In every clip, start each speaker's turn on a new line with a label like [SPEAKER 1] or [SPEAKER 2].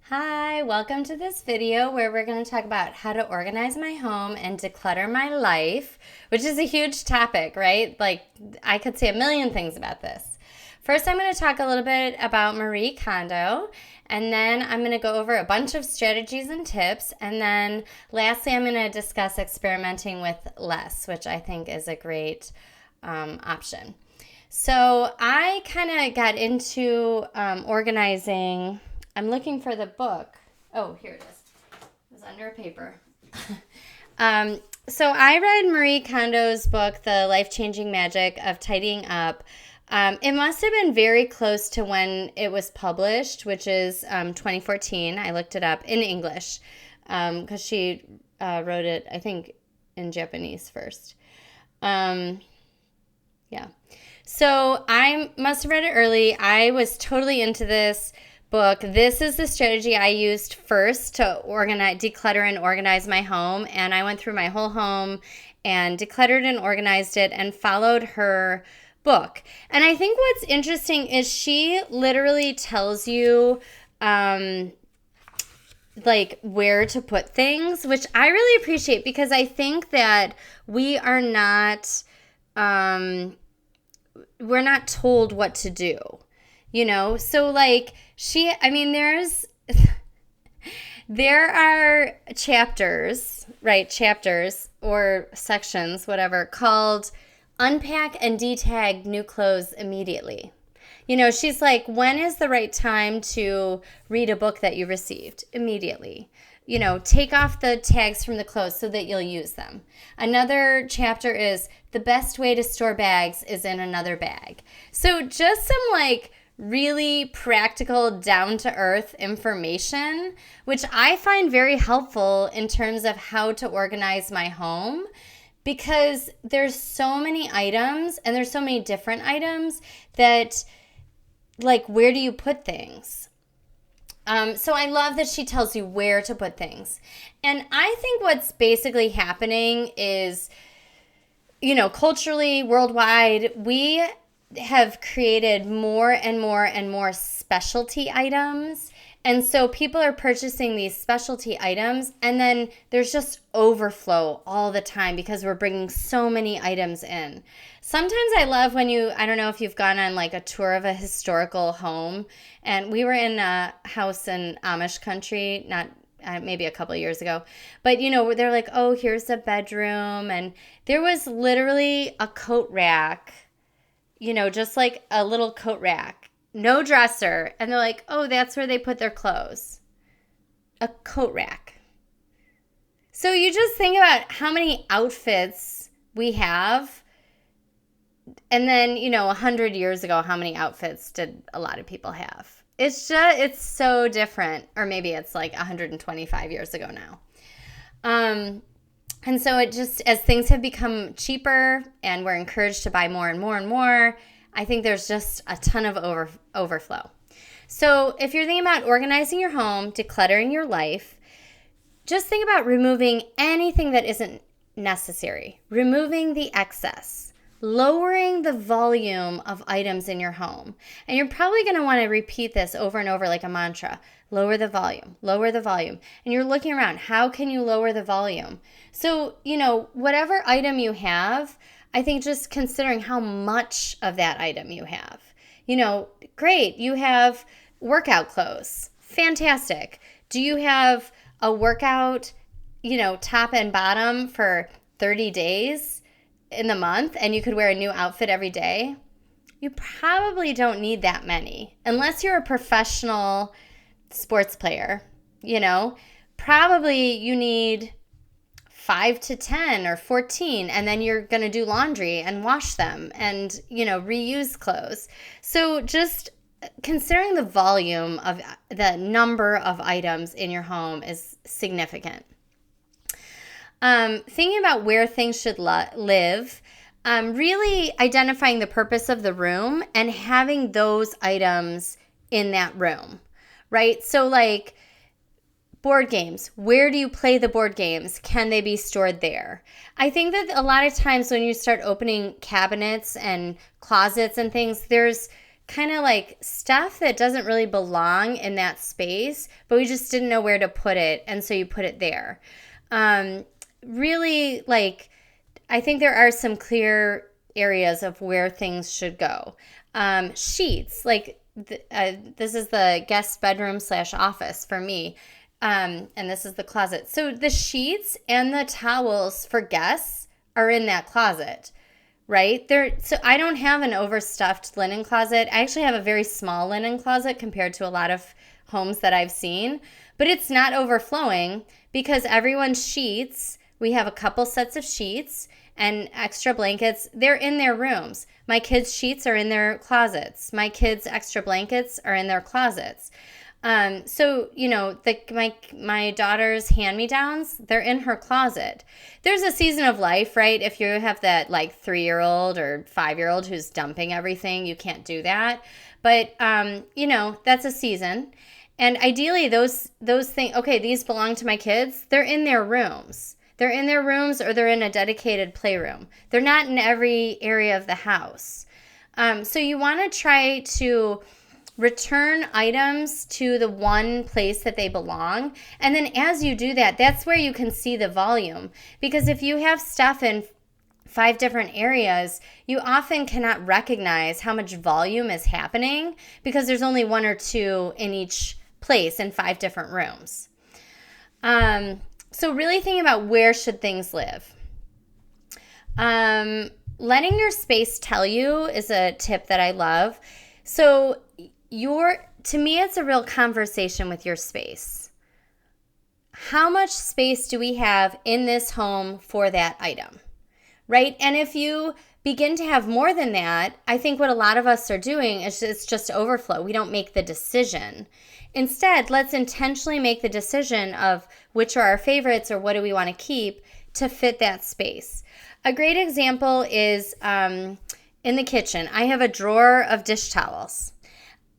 [SPEAKER 1] Hi, welcome to this video where we're going to talk about how to organize my home and declutter my life, which is a huge topic, right? Like, I could say a million things about this. First, I'm going to talk a little bit about Marie Kondo, and then I'm going to go over a bunch of strategies and tips, and then lastly, I'm going to discuss experimenting with less, which I think is a great option. So I kind of got into organizing. I'm looking for the book. Oh, here it is. It was under a paper. So I read Marie Kondo's book, The Life-Changing Magic of Tidying Up. It must have been very close to when it was published, which is 2014. I looked it up in English because she wrote it, I think, in Japanese first. Yeah. So I must have read it early. I was totally into this book. This is the strategy I used first to declutter and organize my home. And I went through my whole home and decluttered and organized it and followed her book. And I think what's interesting is she literally tells you like where to put things, which I really appreciate because I think that we are not we're not told what to do. So like there are chapters or sections, whatever, called unpack and detag new clothes immediately. She's like, when is the right time to read a book that you received? Immediately. Take off the tags from the clothes so that you'll use them. Another chapter is the best way to store bags is in another bag. So just some really practical, down-to-earth information, which I find very helpful in terms of how to organize my home because there's so many items and there's so many different items that, where do you put things? So I love that she tells you where to put things. And I think what's basically happening is, culturally, worldwide, we have created more and more and more specialty items. And so people are purchasing these specialty items and then there's just overflow all the time because we're bringing so many items in. Sometimes I love when I don't know if you've gone on a tour of a historical home, and we were in a house in Amish country, not maybe a couple of years ago, but they're like, oh, here's the bedroom, and there was literally a coat rack, just like a little coat rack, no dresser. And they're like, oh, that's where they put their clothes. A coat rack. So you just think about how many outfits we have. And then, 100 years ago, how many outfits did a lot of people have? It's so different. Or maybe it's 125 years ago now. And so it just, as things have become cheaper and we're encouraged to buy more and more and more, I think there's just a ton of overflow. So if you're thinking about organizing your home, decluttering your life, just think about removing anything that isn't necessary, removing the excess, lowering the volume of items in your home. And you're probably going to want to repeat this over and over like a mantra. Lower the volume, lower the volume. And you're looking around, how can you lower the volume? So, whatever item you have, I think just considering how much of that item you have. Great, you have workout clothes. Fantastic. Do you have a workout, top and bottom for 30 days in the month and you could wear a new outfit every day? You probably don't need that many. Unless you're a professional sports player, probably you need 5 to 10 or 14, and then you're going to do laundry and wash them and, reuse clothes. So just considering the volume of the number of items in your home is significant. Thinking about where things should live, really identifying the purpose of the room and having those items in that room, right? So board games. Where do you play the board games? Can they be stored there? I think that a lot of times when you start opening cabinets and closets and things, there's kind of like stuff that doesn't really belong in that space, but we just didn't know where to put it, and so you put it there. Really, like, I think there are some clear areas of where things should go. Sheets, like this is the guest bedroom / office for me, and this is the closet. So the sheets and the towels for guests are in that closet, right? So I don't have an overstuffed linen closet. I actually have a very small linen closet compared to a lot of homes that I've seen, but it's not overflowing because everyone's sheets, we have a couple sets of sheets and extra blankets, they're in their rooms. My kids' sheets are in their closets. My kids' extra blankets are in their closets. So, my daughter's hand-me-downs, they're in her closet. There's a season of life, right? If you have that like 3-year-old or 5-year-old who's dumping everything, you can't do that. But, that's a season. And ideally those things, okay, these belong to my kids. They're in their rooms. They're in their rooms or they're in a dedicated playroom. They're not in every area of the house. So you want to try to return items to the one place that they belong. And then as you do that, that's where you can see the volume. Because if you have stuff in 5 different areas, you often cannot recognize how much volume is happening because there's only 1 or 2 in each place in 5 different rooms. So really thinking about where should things live. Letting your space tell you is a tip that I love. So to me, it's a real conversation with your space. How much space do we have in this home for that item, right? And if you begin to have more than that, I think what a lot of us are doing is it's just overflow. We don't make the decision. Instead, let's intentionally make the decision of which are our favorites or what do we want to keep to fit that space. A great example is in the kitchen. I have a drawer of dish towels.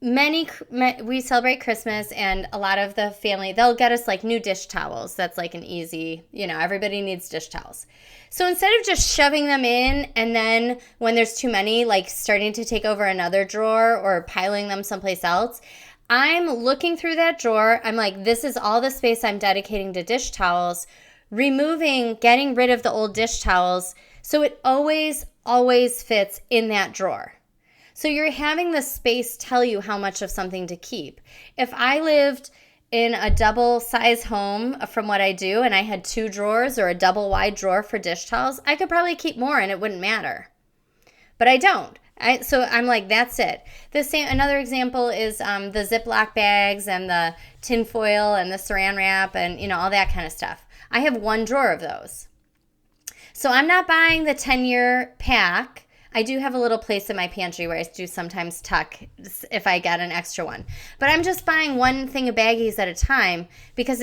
[SPEAKER 1] We celebrate Christmas, and a lot of the family, they'll get us like new dish towels. That's like an easy, everybody needs dish towels. So instead of just shoving them in and then when there's too many, like starting to take over another drawer or piling them someplace else, I'm looking through that drawer. I'm like, this is all the space I'm dedicating to dish towels, getting rid of the old dish towels. So it always fits in that drawer. So you're having the space tell you how much of something to keep. If I lived in a double size home from what I do and I had 2 drawers or a double wide drawer for dish towels, I could probably keep more and it wouldn't matter. But I don't. So I'm like, that's it. Another example is the Ziploc bags and the tin foil and the saran wrap and all that kind of stuff. I have 1 drawer of those. So I'm not buying the 10-year pack. I do have a little place in my pantry where I do sometimes tuck if I get an extra one. But I'm just buying 1 thing of baggies at a time because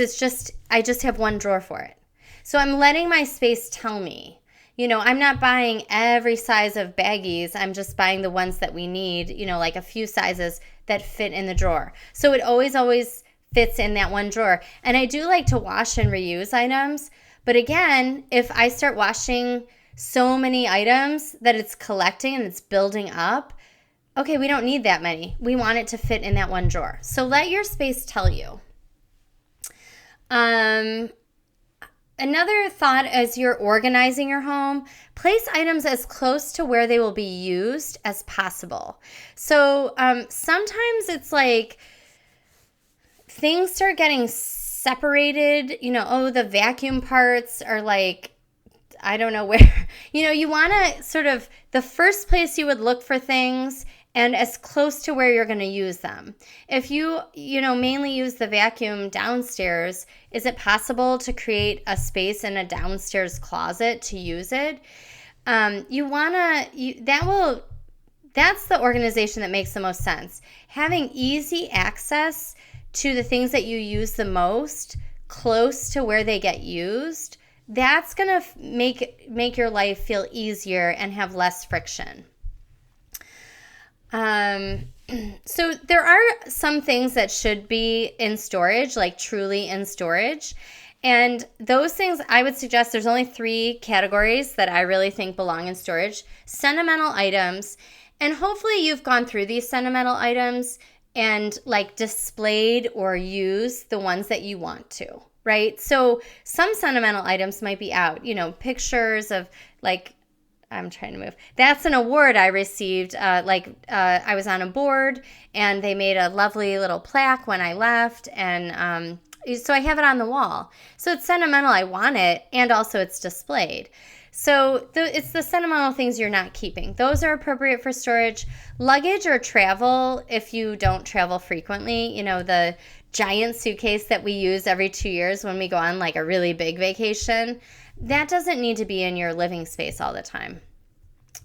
[SPEAKER 1] I just have 1 drawer for it. So I'm letting my space tell me. I'm not buying every size of baggies. I'm just buying the ones that we need, like a few sizes that fit in the drawer. So it always fits in that 1 drawer. And I do like to wash and reuse items. But again, if I start washing so many items that it's collecting and it's building up, okay, we don't need that many. We want it to fit in that 1 drawer. So let your space tell you. Another thought as you're organizing your home, place items as close to where they will be used as possible. So sometimes it's like things start getting separated, the vacuum parts are like, I don't know where, you want to sort of the first place you would look for things and as close to where you're going to use them. If you mainly use the vacuum downstairs, is it possible to create a space in a downstairs closet to use it? That's the organization that makes the most sense. Having easy access to the things that you use the most, close to where they get used, that's going to make your life feel easier and have less friction. So there are some things that should be in storage, like truly in storage. And those things, I would suggest there's only 3 categories that I really think belong in storage. Sentimental items And hopefully you've gone through these sentimental items and like displayed or used the ones that you want to, right? So some sentimental items might be out, pictures of like, I'm trying to move. That's an award I received. I was on a board and they made a lovely little plaque when I left. And so I have it on the wall. So it's sentimental. I want it. And also it's displayed. So it's the sentimental things you're not keeping. Those are appropriate for storage. Luggage or travel, if you don't travel frequently, the giant suitcase that we use every 2 years when we go on like a really big vacation, that doesn't need to be in your living space all the time.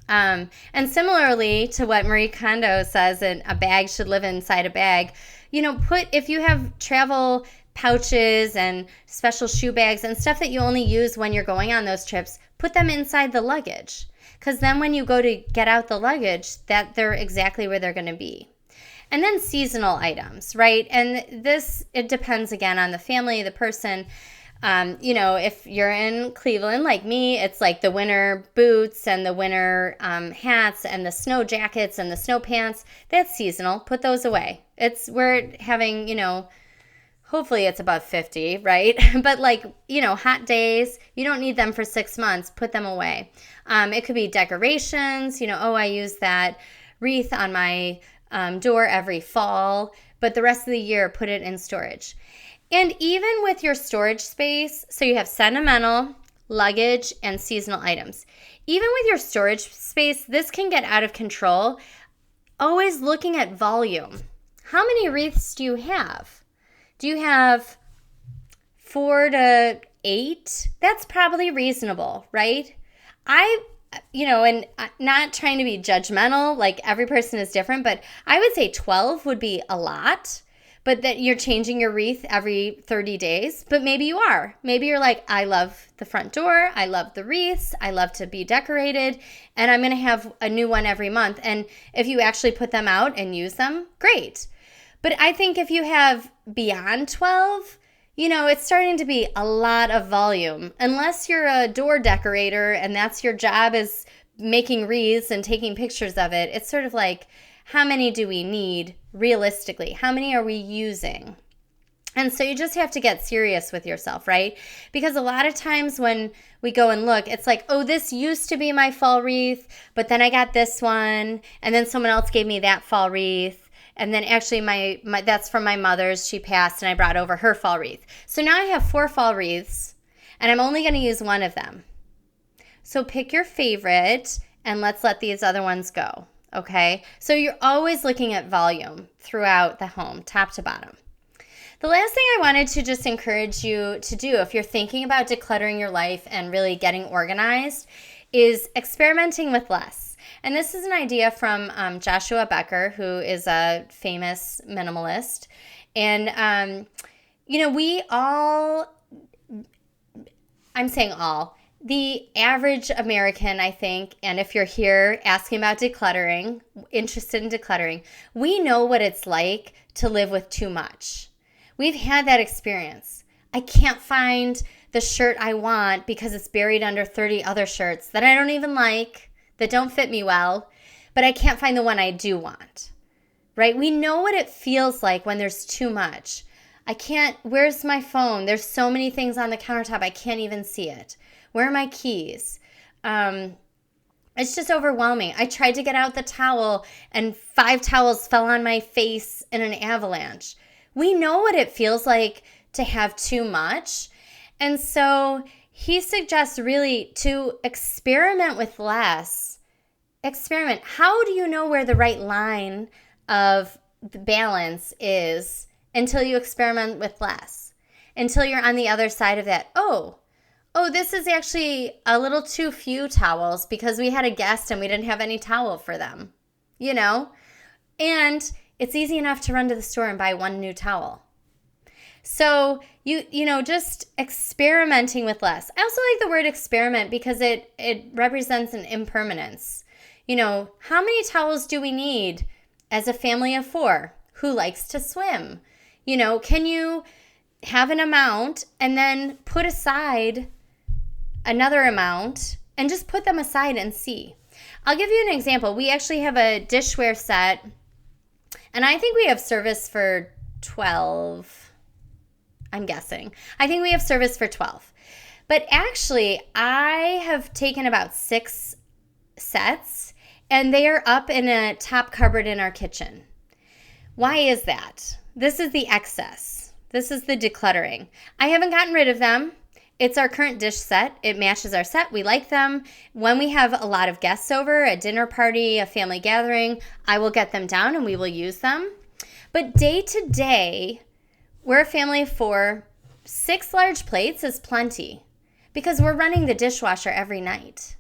[SPEAKER 1] And similarly to what Marie Kondo says, a bag should live inside a bag, if you have travel pouches and special shoe bags and stuff that you only use when you're going on those trips, put them inside the luggage. Because then when you go to get out the luggage, that they're exactly where they're going to be. And then seasonal items, right? And it depends again on the family, the person. If you're in Cleveland like me, it's like the winter boots and the winter hats and the snow jackets and the snow pants. That's seasonal. Put those away. We're having, hopefully it's above 50, right? But hot days, you don't need them for 6 months. Put them away. It could be decorations. I use that wreath on my door every fall, but the rest of the year, put it in storage. And even with your storage space, so you have sentimental, luggage, and seasonal items. Even with your storage space, this can get out of control. Always looking at volume. How many wreaths do you have? Do you have 4 to 8? That's probably reasonable, right? And not trying to be judgmental, like every person is different, but I would say 12 would be a lot. But that you're changing your wreath every 30 days. But maybe you are. Maybe you're like, I love the front door. I love the wreaths. I love to be decorated. And I'm going to have a new one every month. And if you actually put them out and use them, great. But I think if you have beyond 12, it's starting to be a lot of volume. Unless you're a door decorator and that's your job is making wreaths and taking pictures of it, it's sort of like, how many do we need realistically? How many are we using? And so you just have to get serious with yourself, right? Because a lot of times when we go and look, it's like, oh, this used to be my fall wreath, but then I got this one, and then someone else gave me that fall wreath. And then actually my that's from my mother's. She passed and I brought over her fall wreath. So now I have 4 fall wreaths and I'm only going to use one of them. So pick your favorite and let's let these other ones go. Okay, so you're always looking at volume throughout the home, top to bottom. The last thing I wanted to just encourage you to do if you're thinking about decluttering your life and really getting organized is experimenting with less. And this is an idea from Joshua Becker, who is a famous minimalist. And, we all, I'm saying all, the average American, I think, and if you're here asking about decluttering, interested in decluttering, we know what it's like to live with too much. We've had that experience. I can't find the shirt I want because it's buried under 30 other shirts that I don't even like, that don't fit me well, but I can't find the one I do want, right? We know what it feels like when there's too much. Where's my phone? There's so many things on the countertop, I can't even see it. Where are my keys? It's just overwhelming. I tried to get out the towel and 5 towels fell on my face in an avalanche. We know what it feels like to have too much. And so he suggests really to experiment with less. Experiment. How do you know where the right line of the balance is until you experiment with less? Until you're on the other side of that. Oh, this is actually a little too few towels because we had a guest and we didn't have any towel for them, And it's easy enough to run to the store and buy 1 new towel. So, just experimenting with less. I also like the word experiment because it represents an impermanence. How many towels do we need as a family of 4 who likes to swim? Can you have an amount and then put aside another amount and just put them aside and see. I'll give you an example. We actually have a dishware set, and I think we have service for 12. I'm guessing. I think we have service for 12. But actually, I have taken about 6 sets, and they are up in a top cupboard in our kitchen. Why is that? This is the excess. This is the decluttering. I haven't gotten rid of them. It's our current dish set. It matches our set. We like them. When we have a lot of guests over, a dinner party, a family gathering, I will get them down and we will use them. But day to day, we're a family of 4. 6 large plates is plenty because we're running the dishwasher every night.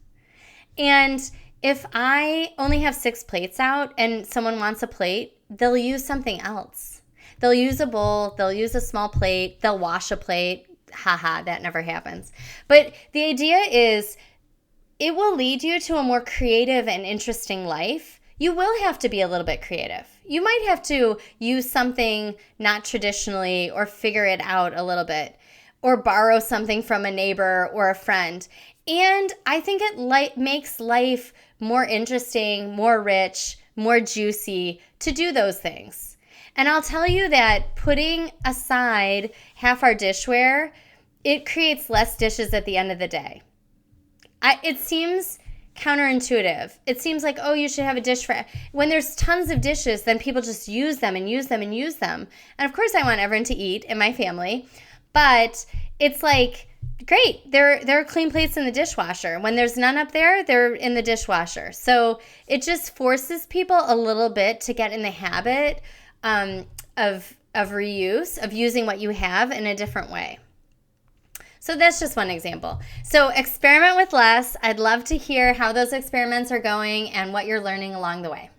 [SPEAKER 1] And if I only have 6 plates out and someone wants a plate, they'll use something else. They'll use a bowl, they'll use a small plate, they'll wash a plate. Haha, that never happens. But the idea is it will lead you to a more creative and interesting life. You will have to be a little bit creative. You might have to use something not traditionally or figure it out a little bit or borrow something from a neighbor or a friend. And I think it makes life more interesting, more rich, more juicy to do those things. And I'll tell you that putting aside half our dishware, it creates less dishes at the end of the day. It seems counterintuitive. It seems like, oh, you should have a dish for... When there's tons of dishes, then people just use them and use them and use them. And of course I want everyone to eat in my family. But it's like, great, there are clean plates in the dishwasher. When there's none up there, they're in the dishwasher. So it just forces people a little bit to get in the habit of reuse, of using what you have in a different way. So that's just one example. So experiment with less. I'd love to hear how those experiments are going and what you're learning along the way.